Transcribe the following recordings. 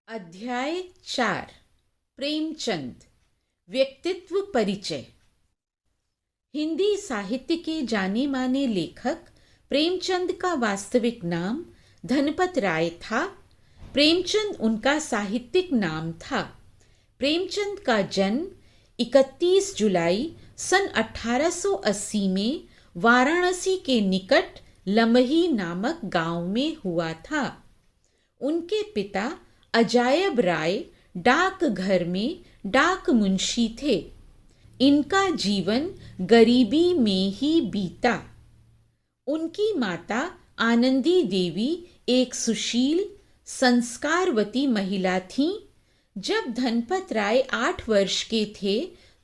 अध्याय 4 प्रेमचंद व्यक्तित्व परिचय। हिंदी साहित्य के जाने माने लेखक प्रेमचंद का वास्तविक नाम धनपत राय था। प्रेमचंद उनका साहित्यिक नाम था। प्रेमचंद का जन्म 31 जुलाई सन 1880 में वाराणसी के निकट लमही नामक गांव में हुआ था। उनके पिता अजायब राय डाक घर में डाक मुंशी थे। इनका जीवन गरीबी में ही बीता। उनकी माता आनंदी देवी एक सुशील संस्कारवती महिला थीं। जब धनपत राय 8 वर्ष के थे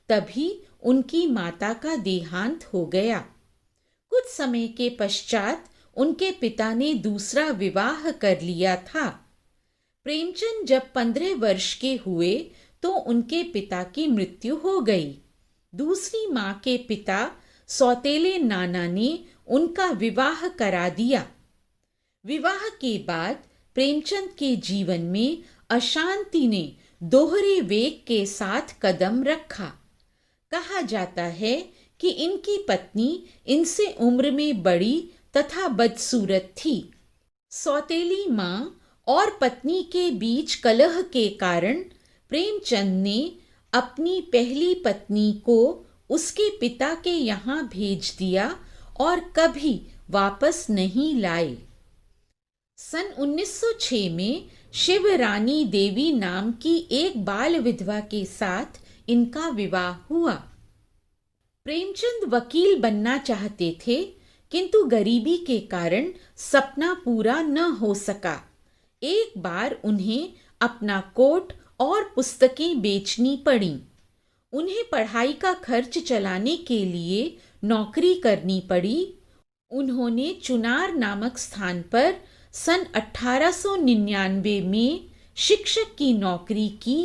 तभी उनकी माता का देहांत हो गया। कुछ समय के पश्चात उनके पिता ने दूसरा विवाह कर लिया था। प्रेमचंद जब 15 वर्ष के हुए तो उनके पिता की मृत्यु हो गई। दूसरी मां के पिता सौतेले नाना ने उनका विवाह करा दिया। विवाह के बाद प्रेमचंद के जीवन में अशांति ने दोहरे वेग के साथ कदम रखा। कहा जाता है कि इनकी पत्नी इनसे उम्र में बड़ी तथा बदसूरत थी। सौतेली मां और पत्नी के बीच कलह के कारण प्रेमचंद ने अपनी पहली पत्नी को उसके पिता के यहाँ भेज दिया और कभी वापस नहीं लाए। सन 1906 में शिवरानी देवी नाम की एक बाल विधवा के साथ इनका विवाह हुआ। प्रेमचंद वकील बनना चाहते थे किंतु गरीबी के कारण सपना पूरा न हो सका। एक बार उन्हें अपना कोट और पुस्तकें बेचनी पड़ी। उन्हें पढ़ाई का खर्च चलाने के लिए नौकरी करनी पड़ी। उन्होंने चुनार नामक स्थान पर सन 1899 में शिक्षक की नौकरी की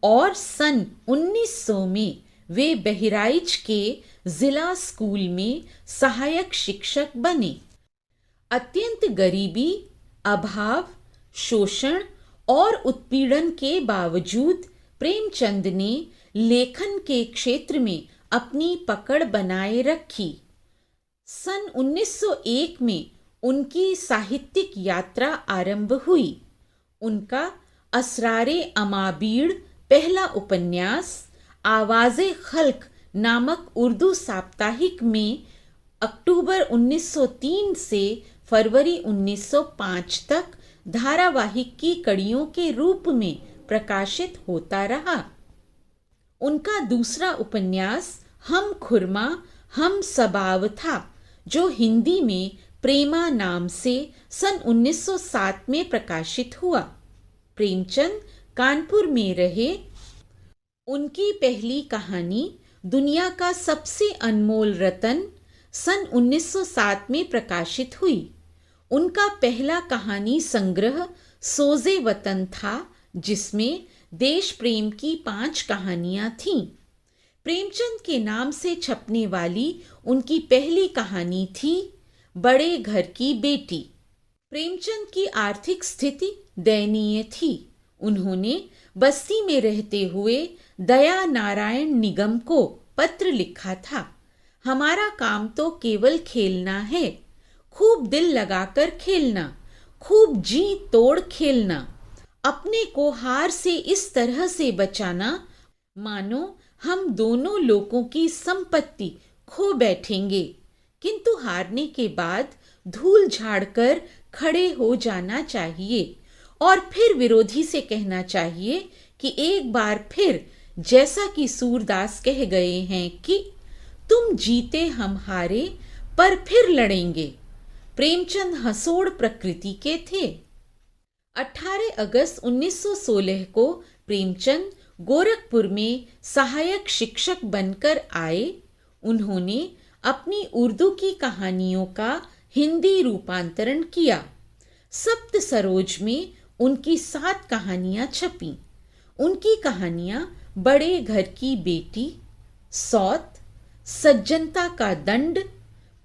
और सन 1900 में वे बहराइच के जिला स्कूल में सहायक शिक्षक बने। अत्यंत गरीबी, अभाव, शोषण और उत्पीड़न के बावजूद प्रेमचंद ने लेखन के क्षेत्र में अपनी पकड़ बनाए रखी। सन 1901 में उनकी साहित्यिक यात्रा आरंभ हुई। उनका असरारे अमाबीड़ पहला उपन्यास आवाज़े खल्क नामक उर्दू साप्ताहिक में अक्टूबर 1903 से फरवरी 1905 तक धारावाहिक की कड़ियों के रूप में प्रकाशित होता रहा। उनका दूसरा उपन्यास हम खुरमा हम सबाव था, जो हिंदी में प्रेमा नाम से सन 1907 में प्रकाशित हुआ। प्रेमचंद कानपुर में रहे। उनकी पहली कहानी दुनिया का सबसे अनमोल रतन सन 1907 में प्रकाशित हुई। उनका पहला कहानी संग्रह सोजे वतन था, जिसमें देश प्रेम की 5 कहानियां थीं। प्रेमचंद के नाम से छपने वाली उनकी पहली कहानी थी बड़े घर की बेटी। प्रेमचंद की आर्थिक स्थिति दयनीय थी। उन्होंने बस्ती में रहते हुए दया नारायण निगम को पत्र लिखा था। हमारा काम तो केवल खेलना है, खूब दिल लगाकर खेलना, खूब जी तोड़ खेलना, अपने को हार से इस तरह से बचाना मानो हम दोनों लोगों की संपत्ति खो बैठेंगे, किंतु हारने के बाद धूल झाड़कर खड़े हो जाना चाहिए और फिर विरोधी से कहना चाहिए कि एक बार फिर, जैसा कि सूरदास कह गए हैं कि तुम जीते हम हारे पर फिर लड़ेंगे। प्रेमचंद हंसोड़ प्रकृति के थे। 18 अगस्त 1916 को प्रेमचंद गोरखपुर में सहायक शिक्षक बनकर आए। उन्होंने अपनी उर्दू की कहानियों का हिंदी रूपांतरण किया। सप्त सरोज में उनकी 7 कहानियां छपीं। उनकी कहानियां बड़े घर की बेटी, सौत, सज्जनता का दंड,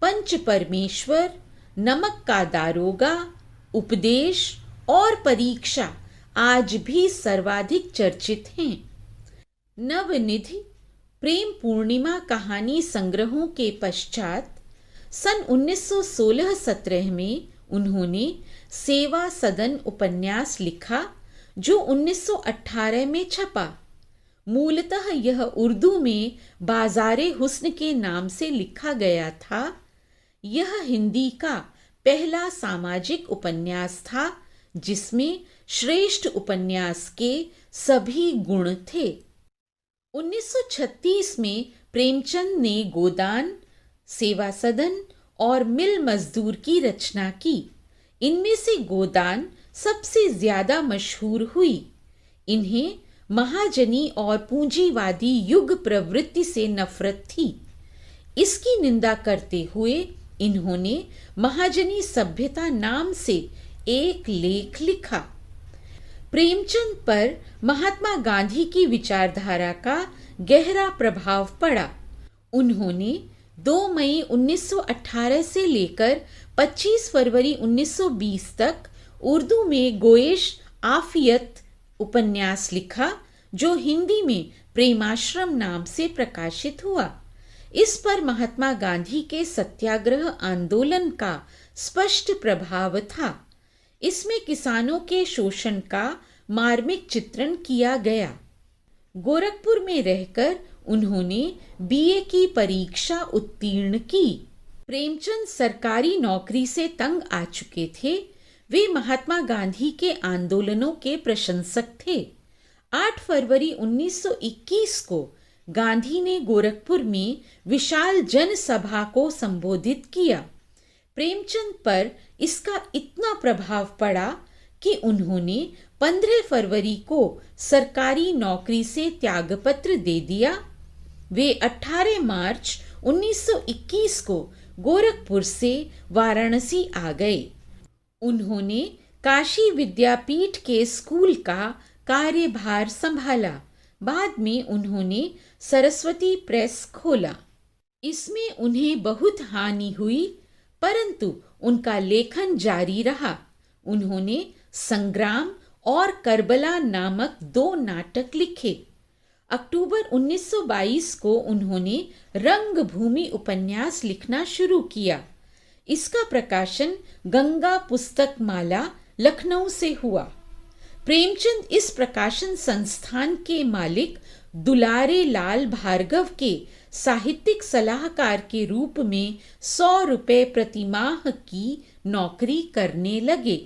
पंच परमेश्वर, नमक का दारोगा, उपदेश और परीक्षा आज भी सर्वाधिक चर्चित हैं। नवनिधि प्रेम पूर्णिमा कहानी संग्रहों के पश्चात सन 1916-17 में उन्होंने सेवा सदन उपन्यास लिखा, जो 1918 में छपा। मूलतः यह उर्दू में बाज़ारे हुस्न के नाम से लिखा गया था। यह हिंदी का पहला सामाजिक उपन्यास था जिसमें श्रेष्ठ उपन्यास के सभी गुण थे। 1936 में प्रेमचंद ने गोदान, सेवा सदन और मिल मजदूर की रचना की। इनमें से गोदान सबसे ज्यादा मशहूर हुई। इन्हें महाजनी और पूंजीवादी युग प्रवृत्ति से नफरत थी। इसकी निंदा करते हुए इन्होंने महाजनी सभ्यता नाम से एक लेख लिखा। प्रेमचंद पर महात्मा गांधी की विचारधारा का गहरा प्रभाव पड़ा। उन्होंने 2 मई 1918 से लेकर 25 फरवरी 1920 तक उर्दू में गोयश आफियत उपन्यास लिखा, जो हिंदी में प्रेमाश्रम नाम से प्रकाशित हुआ। इस पर महात्मा गांधी के सत्याग्रह आंदोलन का स्पष्ट प्रभाव था। इसमें किसानों के शोषण का मार्मिक चित्रण किया गया। गोरखपुर में रहकर उन्होंने बीए की परीक्षा उत्तीर्ण की। प्रेमचंद सरकारी नौकरी से तंग आ चुके थे। वे महात्मा गांधी के आंदोलनों के प्रशंसक थे। 8 फरवरी 1921 को गांधी ने गोरखपुर में विशाल जनसभा को संबोधित किया। प्रेमचंद पर इसका इतना प्रभाव पड़ा कि उन्होंने 15 फरवरी को सरकारी नौकरी से त्यागपत्र दे दिया। वे 18 मार्च 1921 को गोरखपुर से वाराणसी आ गए। उन्होंने काशी विद्यापीठ के स्कूल का कार्यभार संभाला। बाद में उन्होंने सरस्वती प्रेस खोला। इसमें उन्हें बहुत हानि हुई, परंतु उनका लेखन जारी रहा। उन्होंने संग्राम और करबला नामक 2 नाटक लिखे। अक्टूबर 1922 को उन्होंने रंगभूमि उपन्यास लिखना शुरू किया। इसका प्रकाशन गंगा पुस्तक माला लखनऊ से हुआ। प्रेमचंद इस प्रकाशन संस्थान के मालिक दुलारे लाल भार्गव के साहित्यिक सलाहकार के रूप में 100 रुपये प्रतिमाह की नौकरी करने लगे।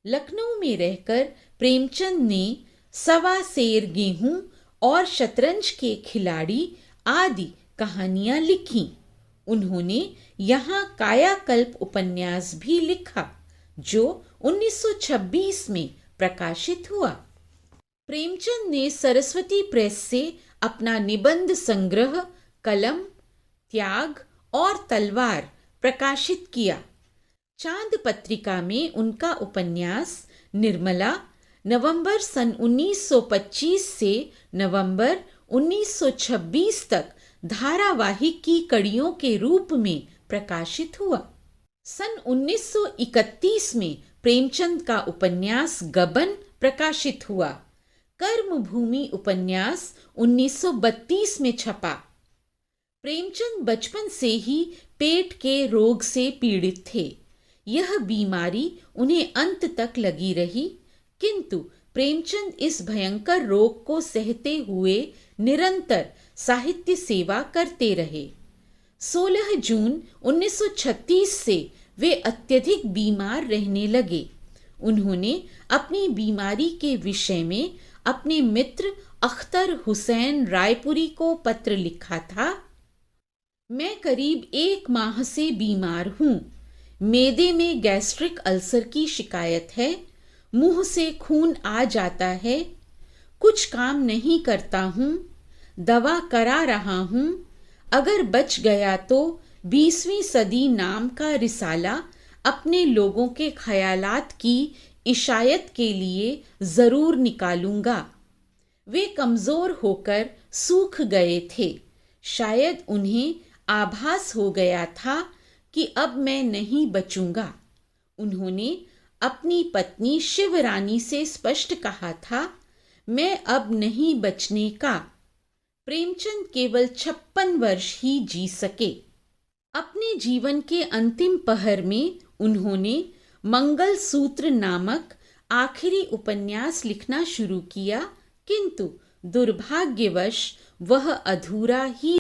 लखनऊ में रहकर प्रेमचंद ने 1.25 सेर गेहूं और शतरंज के खिलाड़ी आदि कहानियां लिखीं। उन्होंने यहाँ कायाकल्प उपन्यास भी लिखा, जो 1926 में प्रकाशित हुआ। प्रेमचंद ने सरस्वती प्रेस से अपना निबंध संग्रह कलम, त्याग और तलवार प्रकाशित किया। चांद पत्रिका में उनका उपन्यास निर्मला नवंबर सन 1925 से नवंबर 1926 तक धारावाहिक की कड़ियों के रूप में प्रकाशित हुआ। सन 1931 में प्रेमचंद का उपन्यास गबन प्रकाशित हुआ। कर्मभूमि उपन्यास 1932 में छपा। प्रेमचंद बचपन से ही पेट के रोग से पीड़ित थे। यह बीमारी उन्हें अंत तक लगी रही, किंतु प्रेमचंद इस भयंकर रोग को सहते हुए निरंतर साहित्य सेवा करते रहे। 16 जून 1936 से वे अत्यधिक बीमार रहने लगे। उन्होंने अपनी बीमारी के विषय में अपने मित्र अख्तर हुसैन रायपुरी को पत्र लिखा था। मैं करीब 1 माह से बीमार हूँ। मेदे में गैस्ट्रिक अल्सर की शिकायत है। मुंह से खून आ जाता है। कुछ काम नहीं करता हूँ। दवा करा रहा हूँ। अगर बच गया तो 20वीं सदी नाम का रिसाला अपने लोगों के ख्यालात की इशायत के लिए जरूर निकालूंगा। वे कमजोर होकर सूख गए थे। शायद उन्हें आभास हो गया था कि अब मैं नहीं बचूंगा। उन्होंने अपनी पत्नी शिवरानी से स्पष्ट कहा था, मैं अब नहीं बचने का। प्रेमचंद केवल 56 वर्ष ही जी सके। अपने जीवन के अंतिम पहर में उन्होंने मंगल सूत्र नामक आखिरी उपन्यास लिखना शुरू किया, किंतु दुर्भाग्यवश वह अधूरा ही